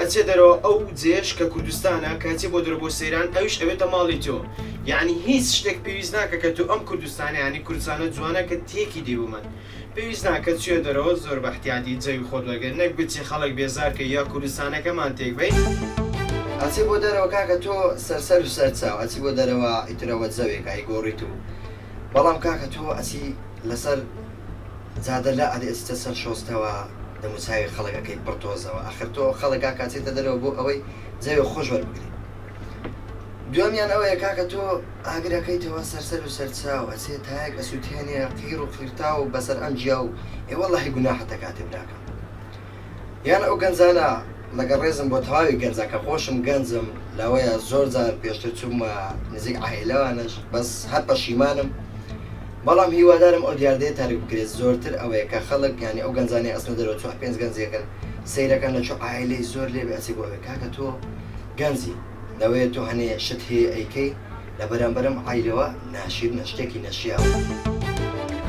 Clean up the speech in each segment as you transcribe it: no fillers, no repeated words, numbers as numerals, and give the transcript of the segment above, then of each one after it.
ئەچێ دەرەوە ئەو جێش کە کوردستانە کاچێ بۆ دەرە بۆ سەیران ئەوش ئەوێتە ماڵی تۆ یعنی هیچ شتێک پێویست ناکە کە تۆ ئەم کوردستانە ینی کوردستانە جوانە کە تێکی دیومە پێویست ناکە چێ دەرەوە زۆر بە احتیاطی جەوی خۆت وەرگێر نەک بچی خەڵک بێزارکە یا کوردستانەکەمان تێک بێت ئەچی بۆ دەرەوە کاکە تۆ سەرسەر و سەرچاو ئەچی بۆ دەرەوە ئیترەوە جەوێک ئایگۆڕیت و بەڵام کاکە تۆ ئەچی لەسەر جادە لە ئەدی ئەچیتە سەر شۆستەوە دەموچاوی خەڵکەکەی پڕتۆزەوە ئەخر تۆ خەڵکا کاچێتە دەرەوە بۆ ئەوەی جەوێ خۆش وەربگریت دومیان ئەوەیە کاکە تۆ ئاگرەکەیتەوە سەرسەر و سەرچاو ئەچێت تایەک ئەسووتێنێ قیر و قیرتا و بەسەر ئەم جیا و ئێوەڵڵاهی گوناحەتە کاتێ براکەم یان ئەو گەنجانە لەگەڵ ڕێزم بۆ تەواوی گەنجەکە خۆشم گەنجم لەوەیە زۆر جار پێشتر چوومە نزیک عائیلەوانش بەس هەر پەشیمانم بەڵام هیوادارم ئەو دیاردەیە تاریک بکرێت زۆرتر ئەوەیە کە خەڵک ینی ئەو گەنجانەی ئەسنە دەرەوە چوار پێنج گەنجێکن سەیرەکەن لە چۆ عائیلەی زۆر لێ بێ ئەچی بۆ ئەوەی کاکە تۆ گەنجی لەوەیە تۆ هەنێ شت هەیە ئەیکەی لە بەرامبەرم عائیلەوە ناشیر نەشتێکی نەشیاوە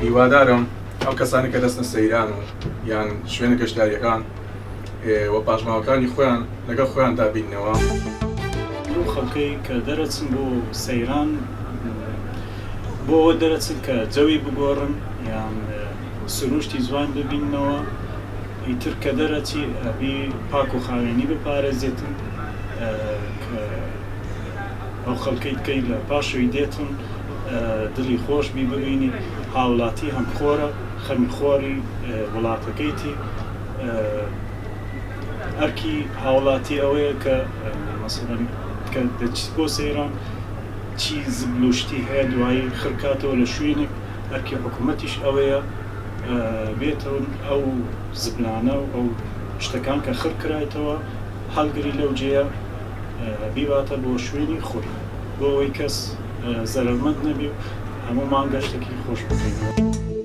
هیوادارم ئەو کەسانی کە دەستنە سەیران و یان شوێنە گەشتاریەکان وە پاشماوەکانی خۆیان لەگەڵ خۆیان دابینەوە ئەو خەڵکەی کە دەرەچن بۆ سەیران بۆ ئەوە دەرەچن کە جەوی بگۆڕن یان سروشتی جوان ببینەوە ئیتر کە دەرەچی ئەبی پاک و خاوێنی بپارێزێتن ئەو خەڵکەی بکەی لە پاشەوەی دێتن دڵی خۆش بی ببینی هاوڵاتی هەم خۆرە خەمی خۆری وڵاتەکەیتی ئەرکی هاوڵاتی ئەوەیە کە مەسەڵەن کە دەچیت بۆ سەیران چی زبلوشتی هەیە دوایی خرکاتەوە لە شوێنێک ئەرکی حکوومەتیش ئەوەیە بێتەوە ئەو زبلانە و ئەو شتەکان کە خرکرایەتەوە هەڵگری لەو جێە بیباتە بۆ شوێنی خۆی بۆ ئەوەی کەس زەرمەند نەبی و هەموو مانگەشتێکی خۆش بکەینەوە